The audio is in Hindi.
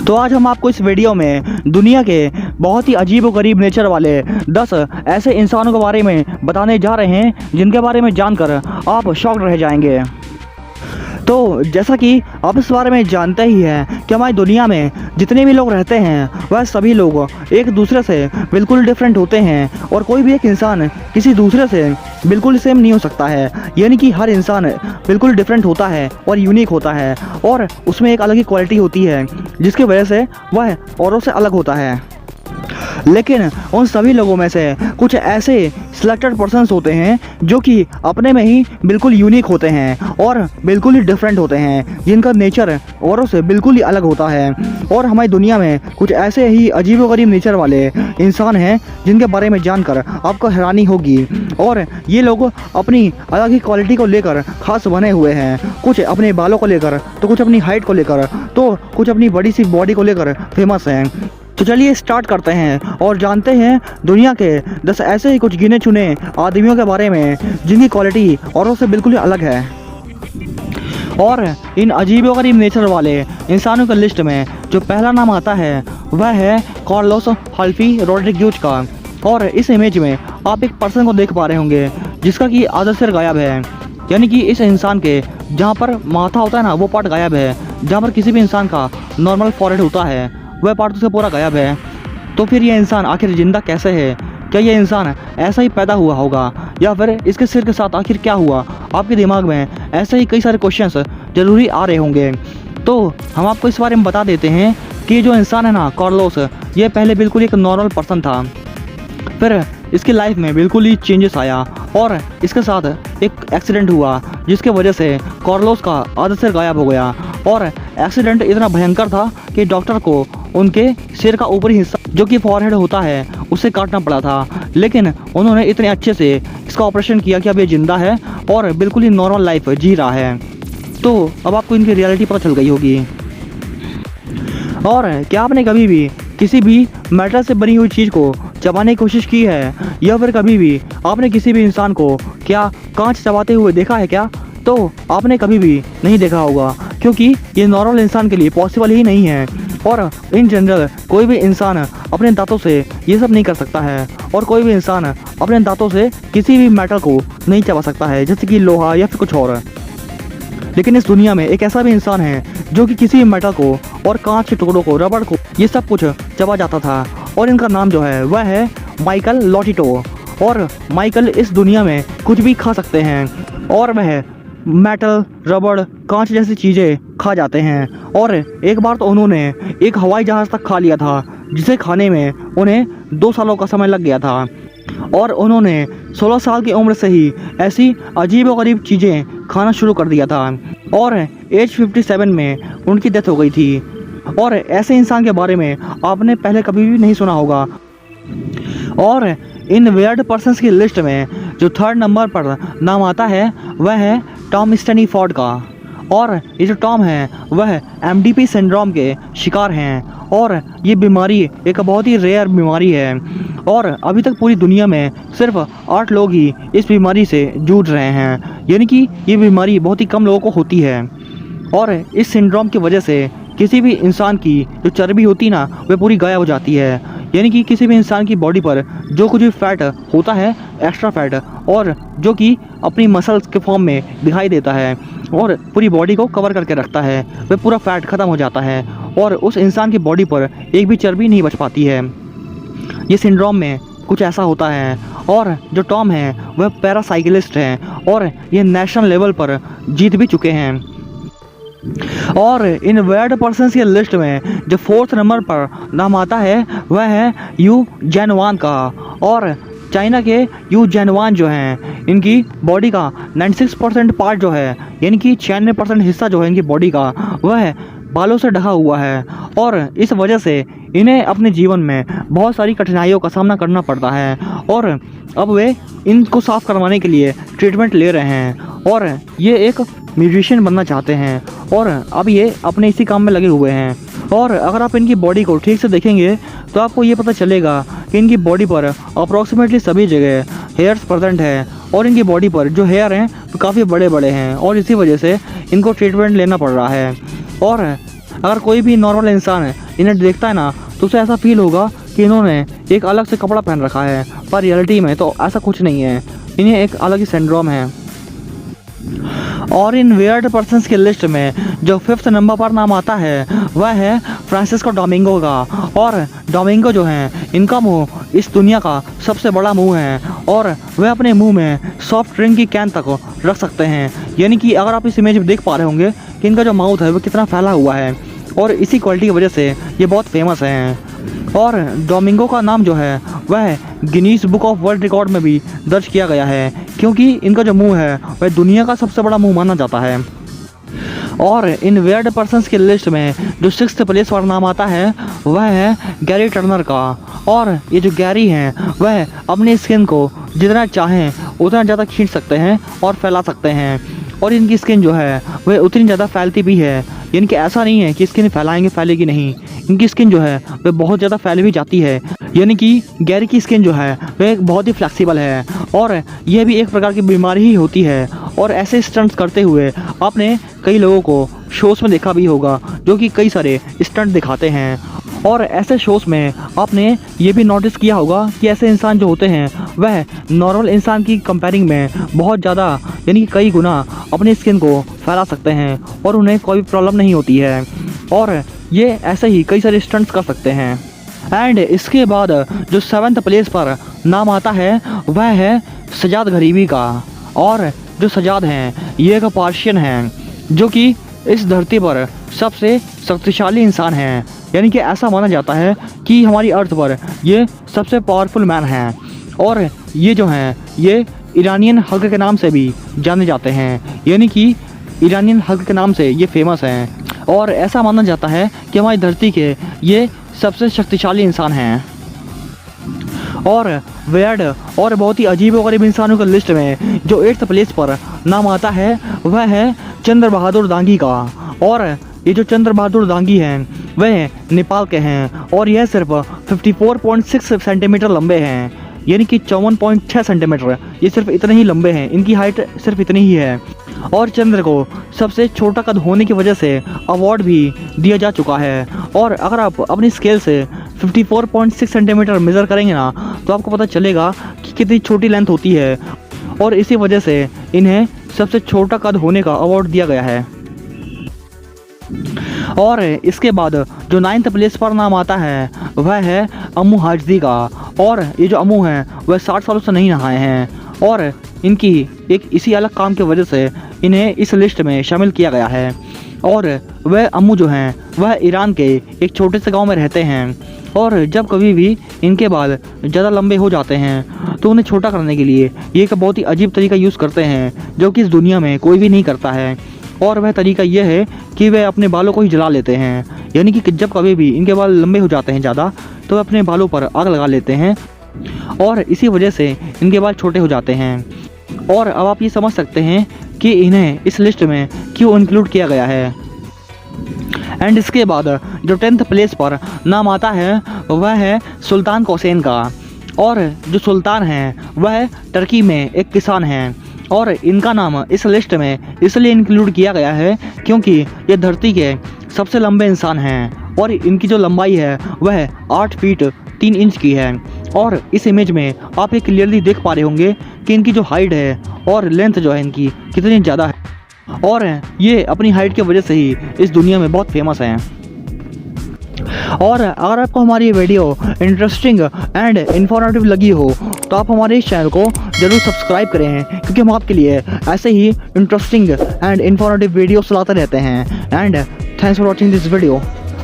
तो आज हम आपको इस वीडियो में दुनिया के बहुत ही अजीबोगरीब नेचर वाले 10 ऐसे इंसानों के बारे में बताने जा रहे हैं जिनके बारे में जानकर आप शॉक्ड रह जाएंगे। तो जैसा कि आप इस बारे में जानते ही हैं कि हमारी दुनिया में जितने भी लोग रहते हैं वह सभी लोग एक दूसरे से बिल्कुल डिफरेंट होते हैं और कोई भी एक इंसान किसी दूसरे से बिल्कुल सेम नहीं हो सकता है। यानी कि हर इंसान बिल्कुल डिफरेंट होता है और यूनिक होता है और उसमें एक अलग ही क्वालिटी होती है जिसकी वजह से वह औरों से अलग होता है। लेकिन उन सभी लोगों में से कुछ ऐसे सिलेक्टेड पर्सन्स होते हैं जो कि अपने में ही बिल्कुल यूनिक होते हैं और बिल्कुल ही डिफरेंट होते हैं, जिनका नेचर औरों से बिल्कुल ही अलग होता है। और हमारी दुनिया में कुछ ऐसे ही अजीबोगरीब नेचर वाले इंसान हैं जिनके बारे में जानकर आपको हैरानी होगी। और ये लोग अपनी अलग ही क्वालिटी को लेकर खास बने हुए हैं, कुछ अपने बालों को लेकर, तो कुछ अपनी हाइट को लेकर, तो कुछ अपनी बड़ी सी बॉडी को लेकर फेमस हैं। तो चलिए स्टार्ट करते हैं और जानते हैं दुनिया के 10 ऐसे ही कुछ गिने चुने आदमियों के बारे में जिनकी क्वालिटी औरों से बिल्कुल अलग है। और इन अजीबोगरीब नेचर वाले इंसानों की लिस्ट में जो पहला नाम आता है वह है कार्लोस हल्फी रोड्रिग्यूज का। और इस इमेज में आप एक पर्सन को देख पा रहे होंगे जिसका कि आधा सिर गायब है। यानी कि इस इंसान के जहाँ पर माथा होता है ना, वो पार्ट गायब है। जहाँ पर किसी भी इंसान का नॉर्मल फॉरहेड होता है वह पार्ट उसका पूरा गायब है। तो फिर ये इंसान आखिर जिंदा कैसे है? क्या ये इंसान ऐसा ही पैदा हुआ होगा या फिर इसके सिर के साथ आखिर क्या हुआ? आपके दिमाग में ऐसे ही कई सारे क्वेश्चंस जरूरी आ रहे होंगे। तो हम आपको इस बारे में बता देते हैं कि जो इंसान है ना, कार्लोस, ये पहले बिल्कुल एक नॉर्मल पर्सन था। फिर इसकी लाइफ में बिल्कुल ही चेंजेस आया और इसके साथ एक एक्सीडेंट हुआ जिसके वजह से कार्लोस का आधा सिर गायब हो गया। और एक्सीडेंट इतना भयंकर था कि डॉक्टर को उनके सिर का ऊपरी हिस्सा जो कि फॉरहेड होता है उसे काटना पड़ा था। लेकिन उन्होंने इतने अच्छे से इसका ऑपरेशन किया कि अब ये जिंदा है और बिल्कुल ही नॉर्मल लाइफ जी रहा है। तो अब आपको इनकी रियलिटी पता चल गई होगी। और क्या आपने कभी भी किसी भी मेटल से बनी हुई चीज़ को चबाने की कोशिश की है या फिर कभी भी आपने किसी भी इंसान को क्या कांच चबाते हुए देखा है क्या? तो आपने कभी भी नहीं देखा होगा क्योंकि ये नॉर्मल इंसान के लिए पॉसिबल ही नहीं है। और इन जनरल कोई भी इंसान अपने दांतों से ये सब नहीं कर सकता है और कोई भी इंसान अपने दांतों से किसी भी मेटल को नहीं चबा सकता है, जैसे कि लोहा या फिर कुछ और। लेकिन इस दुनिया में एक ऐसा भी इंसान है जो कि किसी भी मेटल को और कांच के टुकड़ों को, रबड़ को, ये सब कुछ चबा जाता था। और इनका नाम जो है वह है माइकल लोटिटो। और माइकल इस दुनिया में कुछ भी खा सकते हैं और वह मेटल, रबड़, कांच जैसी चीज़ें खा जाते हैं। और एक बार तो उन्होंने एक हवाई जहाज़ तक खा लिया था जिसे खाने में उन्हें 2 सालों का समय लग गया था। और उन्होंने 16 साल की उम्र से ही ऐसी अजीबोगरीब चीज़ें खाना शुरू कर दिया था और एज 57 में उनकी डेथ हो गई थी। और ऐसे इंसान के बारे में आपने पहले कभी भी नहीं सुना होगा। और इन वियर्ड पर्सन्स की लिस्ट में जो 3rd नंबर पर नाम आता है वह है टॉम स्टैनीफोर्ड का। और ये जो टॉम है वह MDP सिंड्रोम के शिकार हैं और ये बीमारी एक बहुत ही रेयर बीमारी है। और अभी तक पूरी दुनिया में सिर्फ 8 लोग ही इस बीमारी से जूझ रहे हैं। यानी कि ये बीमारी बहुत ही कम लोगों को होती है। और इस सिंड्रोम की वजह से किसी भी इंसान की जो चर्बी होती ना, वह पूरी गायब हो जाती है। यानी कि किसी भी इंसान की बॉडी पर जो कुछ भी फैट होता है, एक्स्ट्रा फैट, और जो कि अपनी मसल्स के फॉर्म में दिखाई देता है और पूरी बॉडी को कवर करके रखता है, वह पूरा फैट ख़त्म हो जाता है और उस इंसान की बॉडी पर एक भी चर्बी नहीं बच पाती है। ये सिंड्रोम में कुछ ऐसा होता है। और जो टॉम है वह पैरासाइकिलिस्ट हैं और ये नेशनल लेवल पर जीत भी चुके हैं। और इन वियर्ड पर्सन्स की लिस्ट में जो 4th नंबर पर नाम आता है वह है यू जैनवान का। और चाइना के यू जैनवान जो हैं, इनकी बॉडी का 96% पार्ट जो है, यानी कि 96% हिस्सा जो है इनकी बॉडी का, वह बालों से ढका हुआ है। और इस वजह से इन्हें अपने जीवन में बहुत सारी कठिनाइयों का सामना करना पड़ता है। और अब वे इनको साफ़ करवाने के लिए ट्रीटमेंट ले रहे हैं और ये एक म्यूजिशियन बनना चाहते हैं और अब ये अपने इसी काम में लगे हुए हैं। और अगर आप इनकी बॉडी को ठीक से देखेंगे तो आपको ये पता चलेगा कि इनकी बॉडी पर अप्रॉक्सीमेटली सभी जगह हेयर्स प्रेजेंट है और इनकी बॉडी पर जो हेयर हैं वो काफ़ी बड़े बड़े हैं और इसी वजह से इनको ट्रीटमेंट लेना पड़ रहा है। और अगर कोई भी नॉर्मल इंसान इन्हें देखता है ना तो उसे ऐसा फील होगा कि इन्होंने एक अलग से कपड़ा पहन रखा है, पर रियलिटी में तो ऐसा कुछ नहीं है, इन्हें एक अलग ही सिंड्रोम है। और इन वियर्ड पर्सन्स की लिस्ट में जो 5th नंबर पर नाम आता है वह है फ्रांसिस्को डोमिंगो का। और डोमिंगो जो हैं इनका मुंह इस दुनिया का सबसे बड़ा मुंह है और वह अपने मुंह में सॉफ्ट ड्रिंक की कैन तक रख सकते हैं। यानी कि अगर आप इस इमेज में देख पा रहे होंगे कि इनका जो माउथ है वो कितना फैला हुआ है और इसी क्वालिटी की वजह से ये बहुत फेमस हैं। और डोमिंगो का नाम जो है वह Guinness book of world record में भी दर्ज किया गया है, क्योंकि इनका जो मुंह है वह दुनिया का सबसे बड़ा मुंह माना जाता है। और इन वियर्ड पर्सन्स की लिस्ट में जो 6th प्लेस पर नाम आता है वह है गैरी टर्नर का। और ये जो गैरी हैं वह अपनी स्किन को जितना चाहें उतना ज़्यादा खींच सकते हैं और फैला सकते हैं, और इनकी स्किन जो है वह उतनी ज़्यादा फैलती भी है। इनके ऐसा नहीं है कि स्किन फैलाएंगे फैलेगी नहीं, इनकी स्किन जो है वह बहुत ज़्यादा फैल भी जाती है। यानी कि गैरी की स्किन जो है वह बहुत ही फ्लेक्सिबल है और यह भी एक प्रकार की बीमारी ही होती है। और ऐसे स्टंट्स करते हुए आपने कई लोगों को शोज़ में देखा भी होगा जो कि कई सारे स्टंट दिखाते हैं। और ऐसे शोज़ में आपने ये भी नोटिस किया होगा कि ऐसे इंसान जो होते हैं वह नॉर्मल इंसान की कंपेयरिंग में बहुत ज़्यादा यानी कि कई गुना अपनी स्किन को फैला सकते हैं और उन्हें कोई प्रॉब्लम नहीं होती है। और ये ऐसे ही कई सारे स्टंट्स कर सकते हैं। एंड इसके बाद जो 7th प्लेस पर नाम आता है वह है सजाद गरीबी का। और जो सजाद हैं ये एक पार्शियन हैं जो कि इस धरती पर सबसे शक्तिशाली इंसान हैं। यानी कि ऐसा माना जाता है कि हमारी अर्थ पर ये सबसे पावरफुल मैन हैं। और ये जो हैं ये ईरानियन हल्क के नाम से भी जाने जाते हैं, यानी कि ईरानियन हल्क के नाम से ये फेमस हैं। और ऐसा माना जाता है कि हमारी धरती के ये सबसे शक्तिशाली इंसान हैं। और वियर्ड और बहुत ही अजीब व गरीब इंसानों की लिस्ट में जो 8th प्लेस पर नाम आता है वह है चंद्र बहादुर दांगी का। और ये जो चंद्र बहादुर दांगी हैं वह नेपाल के हैं और यह सिर्फ 54.6 सेंटीमीटर लंबे हैं, यानी कि 54.6 सेंटीमीटर, ये सिर्फ इतने ही लंबे हैं, इनकी हाइट सिर्फ इतनी ही है। और चंद्र को सबसे छोटा कद होने की वजह से अवार्ड भी दिया जा चुका है। और अगर आप अपनी स्केल से 54.6 सेंटीमीटर मेज़र करेंगे ना तो आपको पता चलेगा कि कितनी छोटी लेंथ होती है, और इसी वजह से इन्हें सबसे छोटा कद होने का अवार्ड दिया गया है। और इसके बाद जो 9th प्लेस पर नाम आता है वह है अम्मू हाजदी का। और ये जो अम्मू हैं वह 60 सालों से नहीं नहाए हैं और इनकी एक इसी अलग काम की वजह से इन्हें इस लिस्ट में शामिल किया गया है। और वह अम्मू जो हैं वह ईरान के एक छोटे से गांव में रहते हैं और जब कभी भी इनके बाल ज़्यादा लंबे हो जाते हैं तो उन्हें छोटा करने के लिए ये एक बहुत ही अजीब तरीका यूज़ करते हैं जो कि इस दुनिया में कोई भी नहीं करता है। और वह तरीका यह है कि वे अपने बालों को ही जला लेते हैं, यानी कि जब कभी भी इनके बाल लंबे हो जाते हैं ज़्यादा तो वे अपने बालों पर आग लगा लेते हैं और इसी वजह से इनके बाल छोटे हो जाते हैं। और अब आप ये समझ सकते हैं कि इन्हें इस लिस्ट में क्यों इंक्लूड किया गया है। एंड इसके बाद जो 10th प्लेस पर नाम आता है वह है सुल्तान कोसेन का। और जो सुल्तान हैं वह टर्की में एक किसान हैं और इनका नाम इस लिस्ट में इसलिए इंक्लूड किया गया है क्योंकि ये धरती के सबसे लंबे इंसान हैं और इनकी जो लंबाई है वह 8 फीट 3 इंच की है। और इस इमेज में आप ये क्लियरली देख पा रहे होंगे कि इनकी जो हाइट है और लेंथ जो है इनकी कितनी ज़्यादा है और ये अपनी हाइट की वजह से ही इस दुनिया में बहुत फेमस हैं। और अगर आपको हमारी ये वीडियो इंटरेस्टिंग एंड इन्फॉर्मेटिव लगी हो तो आप हमारे इस चैनल को ज़रूर सब्सक्राइब करें, क्योंकि हम आपके लिए ऐसे ही इंटरेस्टिंग एंड इन्फॉर्मेटिव वीडियोस लाते रहते हैं। And thanks for watching this video.